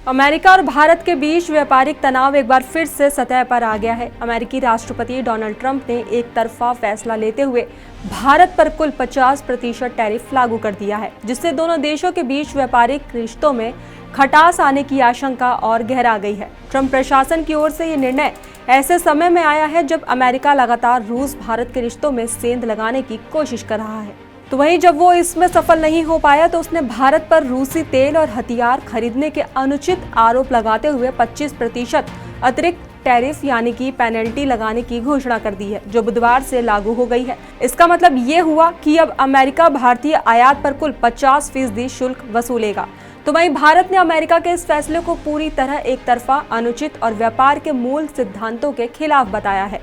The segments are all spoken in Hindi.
अमेरिका और भारत के बीच व्यापारिक तनाव एक बार फिर से सतह पर आ गया है। अमेरिकी राष्ट्रपति डोनाल्ड ट्रंप ने एक तरफा फैसला लेते हुए भारत पर कुल 50% टैरिफ लागू कर दिया है, जिससे दोनों देशों के बीच व्यापारिक रिश्तों में खटास आने की आशंका और गहरा गई है। ट्रंप प्रशासन की ओर से ये निर्णय ऐसे समय में आया है जब अमेरिका लगातार रूस भारत के रिश्तों में सेंध लगाने की कोशिश कर रहा है। तो वहीं जब वो इसमें सफल नहीं हो पाया तो उसने भारत पर रूसी तेल और हथियार खरीदने के अनुचित आरोप लगाते हुए 25% अतिरिक्त टैरिफ यानी कि पेनल्टी लगाने की घोषणा कर दी है, जो बुधवार से लागू हो गई है। इसका मतलब ये हुआ कि अब अमेरिका भारतीय आयात पर कुल 50% शुल्क वसूलेगा। तो वहीं भारत ने अमेरिका के इस फैसले को पूरी तरह एक तरफा, अनुचित और व्यापार के मूल सिद्धांतों के खिलाफ बताया है।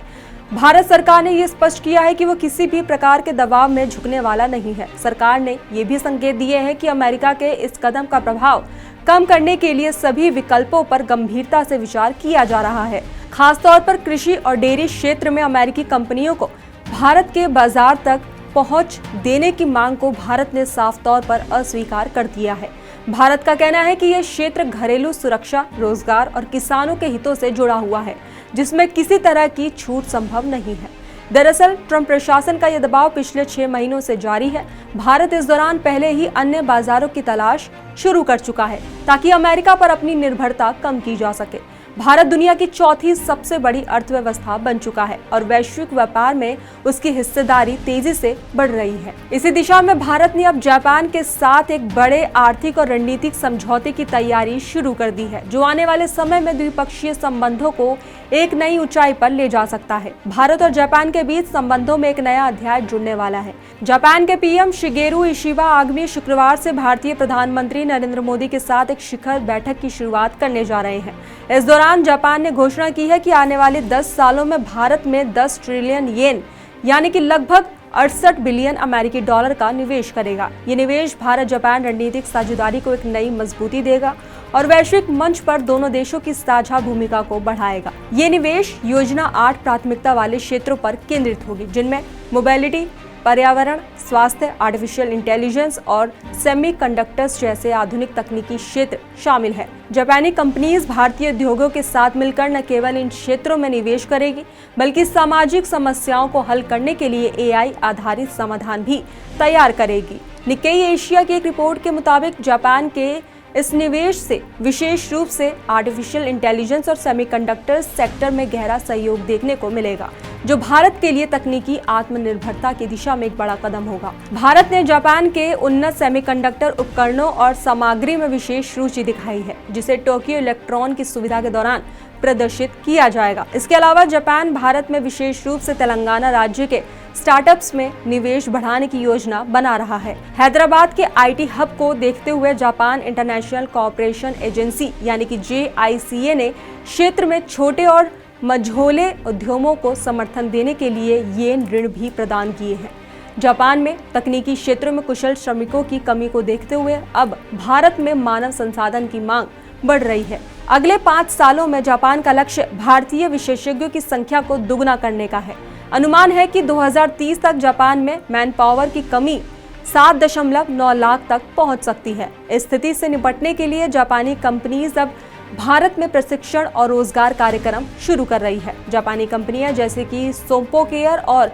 भारत सरकार ने ये स्पष्ट किया है कि वो किसी भी प्रकार के दबाव में झुकने वाला नहीं है। सरकार ने ये भी संकेत दिए हैं कि अमेरिका के इस कदम का प्रभाव कम करने के लिए सभी विकल्पों पर गंभीरता से विचार किया जा रहा है। खासतौर पर कृषि और डेयरी क्षेत्र में अमेरिकी कंपनियों को भारत के बाजार तक पहुंच देने की मांग को भारत ने साफ तौर पर अस्वीकार कर दिया है। भारत का कहना है कि यह क्षेत्र घरेलू सुरक्षा, रोजगार और किसानों के हितों से जुड़ा हुआ है, जिसमें किसी तरह की छूट संभव नहीं है। दरअसल ट्रंप प्रशासन का यह दबाव पिछले 6 महीनों से जारी है। भारत इस दौरान पहले ही अन्य बाजारों की तलाश शुरू कर चुका है ताकि अमेरिका पर अपनी निर्भरता कम की जा सके। भारत दुनिया की चौथी सबसे बड़ी अर्थव्यवस्था बन चुका है और वैश्विक व्यापार में उसकी हिस्सेदारी तेजी से बढ़ रही है। इसी दिशा में भारत ने अब जापान के साथ एक बड़े आर्थिक और रणनीतिक समझौते की तैयारी शुरू कर दी है, जो आने वाले समय में द्विपक्षीय संबंधों को एक नई ऊंचाई पर ले जा सकता है। भारत और जापान के बीच संबंधों में एक नया अध्याय जुड़ने वाला है। जापान के पीएम शिगेरू इशिबा आगामी शुक्रवार से भारतीय प्रधानमंत्री नरेंद्र मोदी के साथ एक शिखर बैठक की शुरुआत करने जा रहे हैं। इस दौरान जापान ने घोषणा की है कि आने वाले 10 सालों में भारत में 10 ट्रिलियन येन यानी कि लगभग 68 बिलियन अमेरिकी डॉलर का निवेश करेगा। ये निवेश भारत जापान रणनीतिक साझेदारी को एक नई मजबूती देगा और वैश्विक मंच पर दोनों देशों की साझा भूमिका को बढ़ाएगा। ये निवेश योजना 8 प्राथमिकता वाले क्षेत्रों पर केंद्रित होगी, जिनमें मोबिलिटी, पर्यावरण, स्वास्थ्य, आर्टिफिशियल इंटेलिजेंस और सेमीकंडक्टर्स जैसे आधुनिक तकनीकी क्षेत्र शामिल है। जापानी कंपनीज भारतीय उद्योगों के साथ मिलकर न केवल इन क्षेत्रों में निवेश करेगी, बल्कि सामाजिक समस्याओं को हल करने के लिए एआई आधारित समाधान भी तैयार करेगी। निक्केई एशिया की एक रिपोर्ट के मुताबिक जापान के इस निवेश से विशेष रूप से आर्टिफिशियल इंटेलिजेंस और सेमीकंडक्टर सेक्टर में गहरा सहयोग देखने को मिलेगा, जो भारत के लिए तकनीकी आत्मनिर्भरता की दिशा में एक बड़ा कदम होगा। भारत ने जापान के उन्नत सेमीकंडक्टर उपकरणों और सामग्री में विशेष रुचि दिखाई है, जिसे टोक्यो इलेक्ट्रॉन की सुविधा के दौरान प्रदर्शित किया जाएगा। इसके अलावा जापान भारत में विशेष रूप से तेलंगाना राज्य के स्टार्टअप्स में निवेश बढ़ाने की योजना बना रहा है। हैदराबाद के आईटी हब को देखते हुए जापान इंटरनेशनल कोऑपरेशन एजेंसी यानी कि JICA ने क्षेत्र में छोटे और मझोले उद्यमों को समर्थन देने के लिए येन ऋण भी प्रदान किए हैं। जापान में तकनीकी क्षेत्रों में कुशल श्रमिकों की कमी को देखते हुए अब भारत में मानव संसाधन की मांग बढ़ रही है। अगले 5 सालों में जापान का लक्ष्य भारतीय विशेषज्ञों की संख्या को दुगना करने का है। अनुमान है कि 2030 तक जापान में मैन पावर की कमी 7.9 लाख तक पहुंच सकती है। इस स्थिति से निपटने के लिए जापानी कंपनीज अब भारत में प्रशिक्षण और रोजगार कार्यक्रम शुरू कर रही है। जापानी कंपनियां जैसे कि सोम्पो केयर और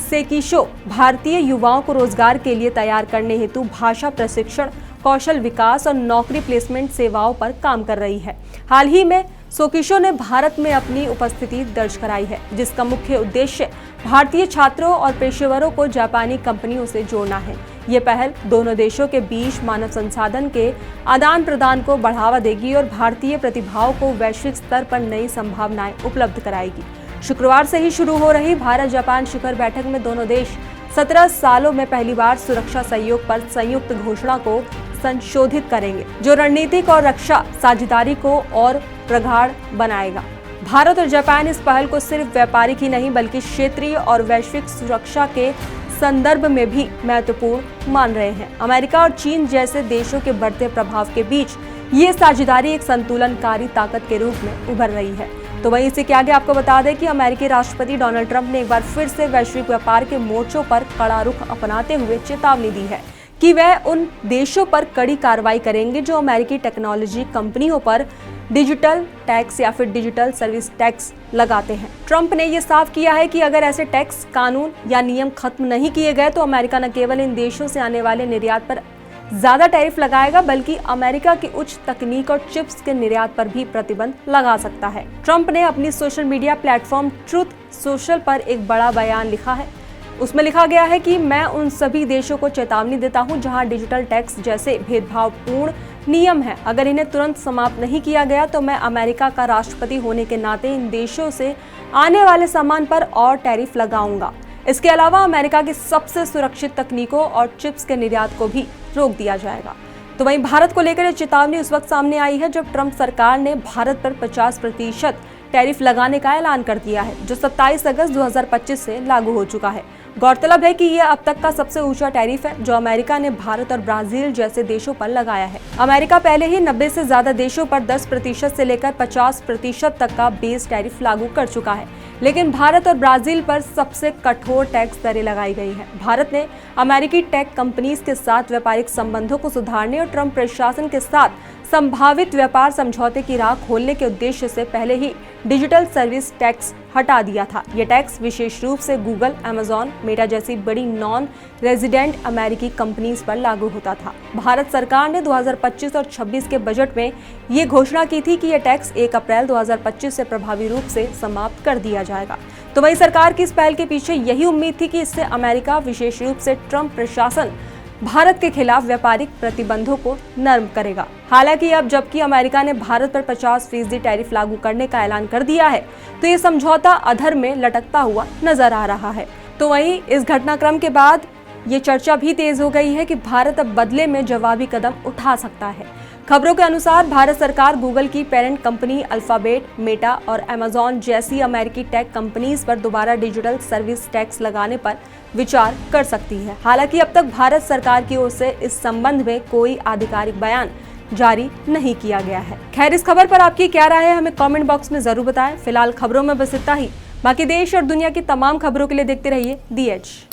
सेकिशो भारतीय युवाओं को रोजगार के लिए तैयार करने हेतु भाषा प्रशिक्षण, कौशल विकास और नौकरी प्लेसमेंट सेवाओं पर काम कर रही है। हाल ही में सोकिशो ने भारत में अपनी उपस्थिति दर्ज कराई है, जिसका मुख्य उद्देश्य भारतीय छात्रों और पेशेवरों को जापानी कंपनियों से जोड़ना है। ये पहल दोनों देशों के बीच मानव संसाधन के आदान प्रदान को बढ़ावा देगी और भारतीय प्रतिभाओं को वैश्विक स्तर पर नई संभावनाएं उपलब्ध कराएगी। शुक्रवार से ही शुरू हो रही भारत जापान शिखर बैठक में दोनों देश 17 सालों में पहली बार सुरक्षा सहयोग पर संयुक्त घोषणा को संशोधित करेंगे, जो रणनीतिक और रक्षा साझेदारी को और प्रगाढ़ बनाएगा। भारत और जापान इस पहल को सिर्फ व्यापारिक ही नहीं बल्कि क्षेत्रीय और वैश्विक सुरक्षा के संदर्भ में भी महत्वपूर्ण मान रहे हैं। अमेरिका और चीन जैसे देशों के बढ़ते प्रभाव के बीच ये साझेदारी एक संतुलनकारी ताकत के रूप में उभर रही है। तो वहीं इससे आगे आपको बता दें कि अमेरिकी राष्ट्रपति डोनाल्ड ट्रंप ने एक बार फिर से वैश्विक व्यापार के मोर्चों पर कड़ा रुख अपनाते हुए चेतावनी दी है कि वह उन देशों पर कड़ी कार्रवाई करेंगे जो अमेरिकी टेक्नोलॉजी कंपनियों पर डिजिटल टैक्स या फिर डिजिटल सर्विस टैक्स लगाते हैं। ट्रंप ने यह साफ किया है कि अगर ऐसे टैक्स कानून या नियम खत्म नहीं किए गए तो अमेरिका न केवल इन देशों से आने वाले निर्यात पर ज्यादा टैरिफ लगाएगा बल्कि अमेरिका की उच्च तकनीक और चिप्स के निर्यात पर भी प्रतिबंध लगा सकता है। ट्रंप ने अपनी social media platform truth social पर एक बड़ा बयान लिखा है। उसमें लिखा गया है कि मैं उन सभी देशों को चेतावनी देता हूं जहां डिजिटल टैक्स जैसे भेदभावपूर्ण नियम है, अगर इन्हें तुरंत समाप्त नहीं किया गया तो मैं अमेरिका का राष्ट्रपति होने के नाते इन देशों से आने वाले सामान पर और टैरिफ लगाऊंगा। इसके अलावा अमेरिका की सबसे सुरक्षित तकनीकों और चिप्स के निर्यात को भी रोक दिया जाएगा। तो वहीं भारत को लेकर चेतावनी उस वक्त सामने आई है जब ट्रंप सरकार ने भारत पर 50% टैरिफ लगाने का ऐलान कर दिया है, जो 27 अगस्त 2025 से लागू हो चुका है। गौरतलब है कि यह अब तक का सबसे ऊंचा टैरिफ है जो अमेरिका ने भारत और ब्राजील जैसे देशों पर लगाया है। अमेरिका पहले ही 90 से ज्यादा देशों पर 10% से लेकर 50% तक का बेस टैरिफ लागू कर चुका है, लेकिन भारत और ब्राजील पर सबसे कठोर टैक्स दरें लगाई गई हैं। भारत ने अमेरिकी टेक कंपनीज के साथ व्यापारिक संबंधों को सुधारने और ट्रंप प्रशासन के साथ संभावित व्यापार समझौते की राह खोलने के उद्देश्य से पहले ही डिजिटल सर्विस टैक्स हटा दिया था। यह टैक्स विशेष रूप से गूगल, अमेजॉन, मेटा जैसी बड़ी नॉन रेजिडेंट अमेरिकी कंपनीज पर लागू होता था। भारत सरकार ने 2025 और 26 के बजट में ये घोषणा की थी कि यह टैक्स 1 अप्रैल 2025 से प्रभावी रूप से समाप्त कर दिया जाएगा। तो वही सरकार की इस पहल के पीछे यही उम्मीद थी कि इससे अमेरिका, विशेष रूप से ट्रंप प्रशासन, भारत के खिलाफ व्यापारिक प्रतिबंधों को नरम करेगा। हालांकि अब जबकि अमेरिका ने भारत पर 50% टैरिफ लागू करने का ऐलान कर दिया है, तो ये समझौता अधर में लटकता हुआ नजर आ रहा है। तो वहीं इस घटनाक्रम के बाद ये चर्चा भी तेज हो गई है कि भारत अब बदले में जवाबी कदम उठा सकता है। खबरों के अनुसार भारत सरकार गूगल की पेरेंट कंपनी अल्फाबेट, मेटा और अमेजॉन जैसी अमेरिकी टेक कंपनीज पर दोबारा डिजिटल सर्विस टैक्स लगाने पर विचार कर सकती है। हालांकि अब तक भारत सरकार की ओर से इस संबंध में कोई आधिकारिक बयान जारी नहीं किया गया है। खैर, इस खबर पर आपकी क्या राय है हमें कमेंट बॉक्स में जरूर बताएं। फिलहाल खबरों में बस इतना ही। बाकी देश और दुनिया की तमाम खबरों के लिए देखते रहिए दी एज।